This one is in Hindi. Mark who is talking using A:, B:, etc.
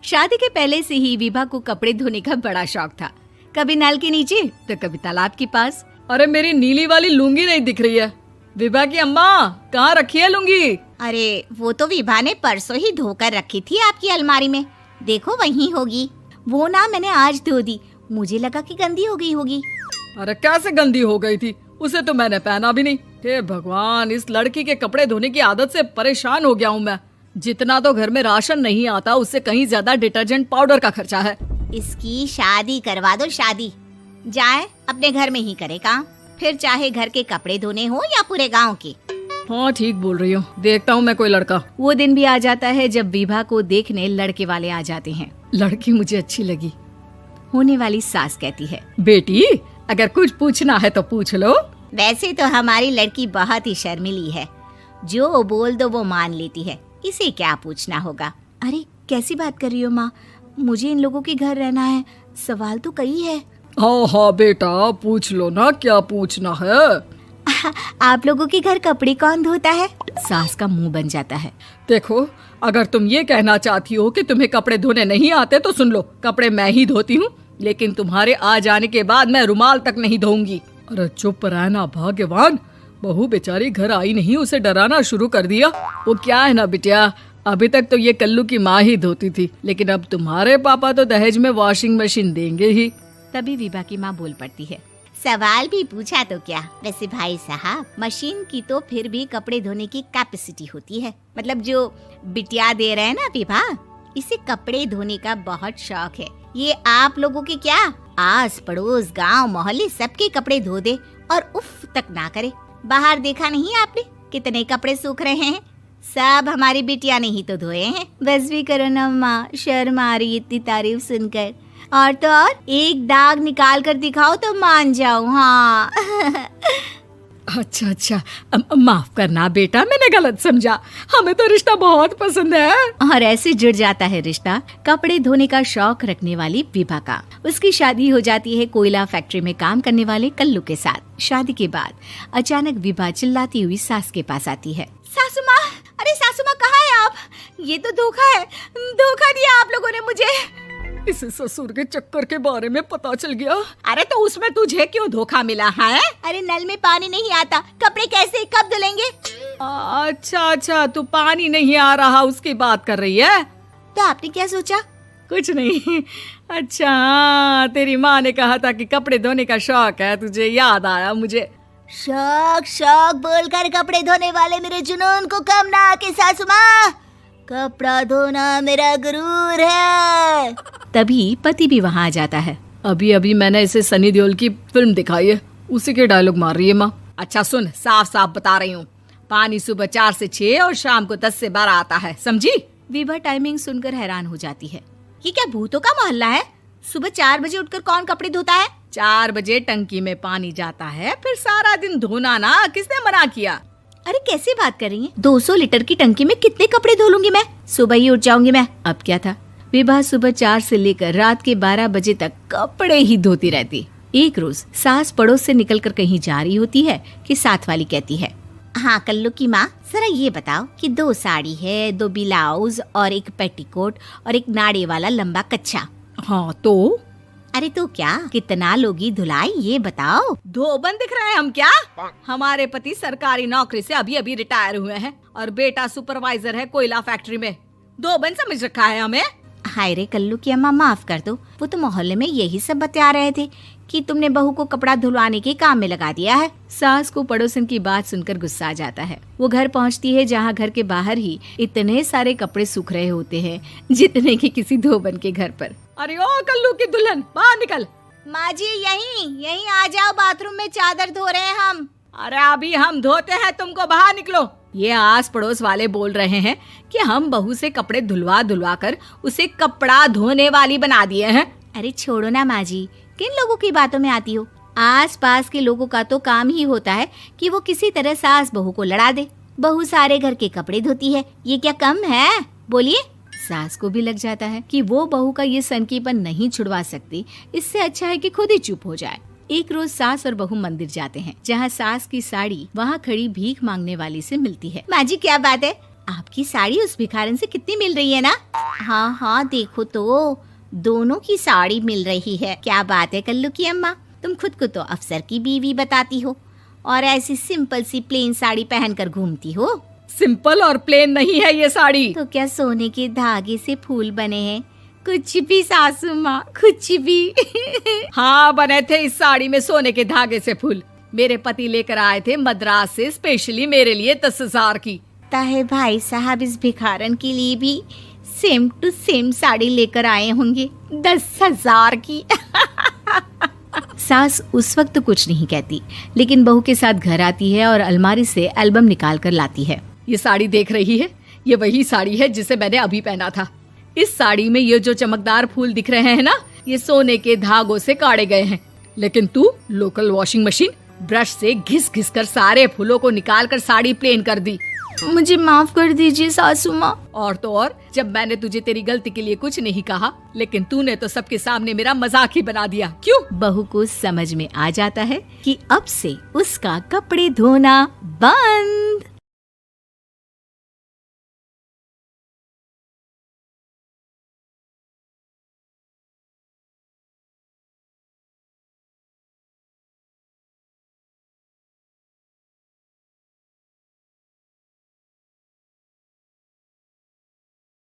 A: शादी के पहले से ही विभा को कपड़े धोने का बड़ा शौक था। कभी नल के नीचे तो कभी तालाब के पास।
B: अरे मेरी नीली वाली लुंगी नहीं दिख रही है। विभा की अम्मा, कहाँ रखी है लुंगी?
C: अरे वो तो विभा ने परसों ही धोकर रखी थी आपकी अलमारी में, देखो वहीं होगी। वो ना मैंने आज धो दी, मुझे लगा कि गंदी हो गई होगी।
B: अरे कैसे गंदी हो गई थी? उसे तो मैंने पहना भी नहीं। हे भगवान, इस लड़की के कपड़े धोने की आदत से परेशान हो गया हूँ मैं। जितना तो घर में राशन नहीं आता, उससे कहीं ज्यादा डिटर्जेंट पाउडर का खर्चा है।
C: इसकी शादी करवा दो, शादी जाए अपने घर में ही करे काम, फिर चाहे घर के कपड़े धोने हो या पूरे गांव के।
B: हाँ ठीक बोल रही हूँ, देखता हूँ मैं कोई लड़का।
A: वो दिन भी आ जाता है जब विभा को देखने लड़के वाले आ जाते हैं।
B: लड़की मुझे अच्छी लगी।
A: होने वाली सास कहती है,
B: बेटी अगर कुछ पूछना है तो पूछ लो।
C: वैसे तो हमारी लड़की बहुत ही शर्मीली है, जो बोल दो वो मान लेती है, इसे क्या पूछना होगा।
A: अरे कैसी बात कर रही हो माँ, मुझे इन लोगों के घर रहना है, सवाल तो कई है।
B: हाँ हाँ बेटा, पूछ लो ना, क्या पूछना है।
A: आप लोगों के घर कपड़े कौन धोता है? सास का मुंह बन जाता है।
B: देखो, अगर तुम ये कहना चाहती हो कि तुम्हें कपड़े धोने नहीं आते तो सुन लो, कपड़े मैं ही धोती हूँ, लेकिन तुम्हारे आ जाने के बाद मैं रुमाल तक नहीं धोऊंगी। अरे चुप रहना भाग्यवान, बहू बेचारी घर आई नहीं, उसे डराना शुरू कर दिया। वो क्या है ना बिटिया, अभी तक तो ये कल्लू की माँ ही धोती थी, लेकिन अब तुम्हारे पापा तो दहेज में वॉशिंग मशीन देंगे ही।
A: तभी विभा की माँ बोल पड़ती है,
C: सवाल भी पूछा तो क्या। वैसे भाई साहब, मशीन की तो फिर भी कपड़े धोने की कैपेसिटी होती है। मतलब जो बिटिया दे रहे हैं ना विभा, इसे कपड़े धोने का बहुत शौक है। ये आप लोगों के क्या, आस पड़ोस गांव मोहल्ले सबके कपड़े धो दे और उफ तक ना करे। बाहर देखा नहीं आपने कितने कपड़े सूख रहे हैं? सब हमारी बिटिया ने ही तो धोए हैं।
A: बस भी करो ना माँ, शर्म आ रही इतनी तारीफ सुनकर। और तो और एक दाग निकाल कर दिखाओ तो मान जाओ। हाँ
B: अच्छा अच्छा, माफ करना बेटा, मैंने गलत समझा। हमें तो रिश्ता बहुत पसंद है।
A: और ऐसे जुड़ जाता है रिश्ता कपड़े धोने का शौक रखने वाली विभा का। उसकी शादी हो जाती है कोयला फैक्ट्री में काम करने वाले कल्लू के साथ। शादी के बाद अचानक विभा चिल्लाती हुई सास के पास आती है।
C: सासू माँ, अरे सासू माँ कहाँ है आप? ये तो धोखा है, धोखा दिया आप लोगों ने मुझे।
B: इसे ससुर के चक्कर के बारे में पता चल गया।
C: अरे तो उसमें तुझे क्यों धोखा मिला है? अरे नल में पानी नहीं आता, कपड़े कैसे कब धुलेंगे?
B: अच्छा अच्छा, तू पानी नहीं आ रहा उसकी बात कर रही है।
C: तो आपने क्या सोचा?
B: कुछ नहीं। अच्छा हाँ, तेरी माँ ने कहा था कि कपड़े धोने का शौक है तुझे, याद आया मुझे।
C: शौक शौक बोलकर कपड़े धोने वाले मेरे जुनून को कम ना आके सासू माँ, कपड़ा धोना मेरा गुरूर है।
A: तभी पति भी वहाँ आ जाता है।
B: अभी अभी मैंने इसे सनी देओल की फिल्म दिखाई है, उसी के डायलॉग मार रही है माँ। अच्छा सुन, साफ साफ बता रही हूँ, पानी सुबह 4 से 6 और शाम को 10 से 12 आता है, समझी?
A: विभा टाइमिंग सुनकर हैरान हो जाती है।
C: ये क्या भूतों का मोहल्ला है? सुबह 4 बजे उठकर कौन कपड़े धोता है?
B: 4 बजे टंकी में पानी जाता है, फिर सारा दिन धोना ना, किसने मना किया?
A: अरे कैसी बात कर रही हैं? 200 लीटर की टंकी में कितने कपड़े धो लूंगी मैं, सुबह ही उठ जाऊंगी मैं। अब क्या था, विभा सुबह 4 से लेकर रात के 12 बजे तक कपड़े ही धोती रहती। एक रोज सास पड़ोस से निकलकर कहीं जा रही होती है कि साथ वाली कहती है,
C: हाँ कल्लू की माँ, जरा ये बताओ कि 2 साड़ी है, 2 ब्लाउज और एक पेटीकोट और एक नाड़े वाला लंबा कच्छा।
B: हाँ तो?
C: अरे तो क्या, कितना लोगी धुलाई ये बताओ।
B: धोबन दिख रहे हैं हम क्या? हमारे पति सरकारी नौकरी से अभी अभी रिटायर हुए हैं और बेटा सुपरवाइजर है कोयला फैक्ट्री में। धोबन समझ रखा है हमें?
C: हाय रे कल्लू की अम्मा, माफ कर दो, वो तो मोहल्ले में यही सब बता रहे थे कि तुमने बहू को कपड़ा धुलवाने के काम में लगा दिया है।
A: सास को पड़ोसन की बात सुनकर गुस्सा आ जाता है। वो घर पहुंचती है जहां घर के बाहर ही इतने सारे कपड़े सूख रहे होते हैं जितने कि किसी धोबन के घर पर।
B: अरे ओ कल्लू की दुल्हन, बाहर निकल।
C: माँ जी यहीं आ जाओ, बाथरूम में चादर धो रहे हैं हम।
B: अरे अभी हम धोते हैं, तुमको बाहर निकलो। ये आस पड़ोस वाले बोल रहे हैं कि हम बहू से कपड़े धुलवा कर उसे कपड़ा धोने वाली बना दिए हैं।
A: अरे छोड़ो ना माँ जी, किन लोगों की बातों में आती हो? आस पास के लोगों का तो काम ही होता है कि वो किसी तरह सास बहू को लड़ा दे। बहू सारे घर के कपड़े धोती है, ये क्या कम है? बोलिए। सास को भी लग जाता है कि वो बहू का ये सनकीपन नहीं छुड़वा सकती, इससे अच्छा है कि खुद ही चुप हो जाए। एक रोज सास और बहू मंदिर जाते हैं, जहाँ सास की साड़ी वहाँ खड़ी भीख मांगने वाली से मिलती है।
C: माँ जी क्या बात है, आपकी साड़ी उस भिखारन से कितनी मिल रही है ना? हाँ हाँ देखो तो, दोनों की साड़ी मिल रही है। क्या बात है कल्लू की अम्मा, तुम खुद को तो अफसर की बीवी बताती हो और ऐसी सिंपल सी प्लेन साड़ी पहनकर घूमती हो।
B: सिंपल और प्लेन नहीं है ये साड़ी।
C: तो क्या सोने के धागे से फूल बने हैं? कुछ भी सासू माँ, कुछ भी।
B: हाँ बने थे इस साड़ी में सोने के धागे से फूल। मेरे पति लेकर आए थे मद्रास से स्पेशली मेरे लिए 10,000 की।
C: ताहे भाई साहब इस भिखारन के लिए भी सेम टू सेम साड़ी लेकर आए होंगे 10,000 की।
A: सास उस वक्त तो कुछ नहीं कहती, लेकिन बहू के साथ घर आती है और अलमारी से एल्बम निकाल कर लाती है।
B: ये साड़ी देख रही है, ये वही साड़ी है जिसे मैंने अभी पहना था। इस साड़ी में ये जो चमकदार फूल दिख रहे हैं ना, ये सोने के धागों से काढ़े गए हैं। लेकिन तू लोकल वॉशिंग मशीन ब्रश से घिस घिस कर सारे फूलों को निकाल कर साड़ी प्लेन कर दी।
A: मुझे माफ कर दीजिए सासू माँ।
B: और तो और, जब मैंने तुझे तेरी गलती के लिए कुछ नहीं कहा, लेकिन तूने तो सबके सामने मेरा मजाक ही बना दिया। क्यों?
A: बहू को समझ में आ जाता है कि अब से उसका कपड़े धोना बंद।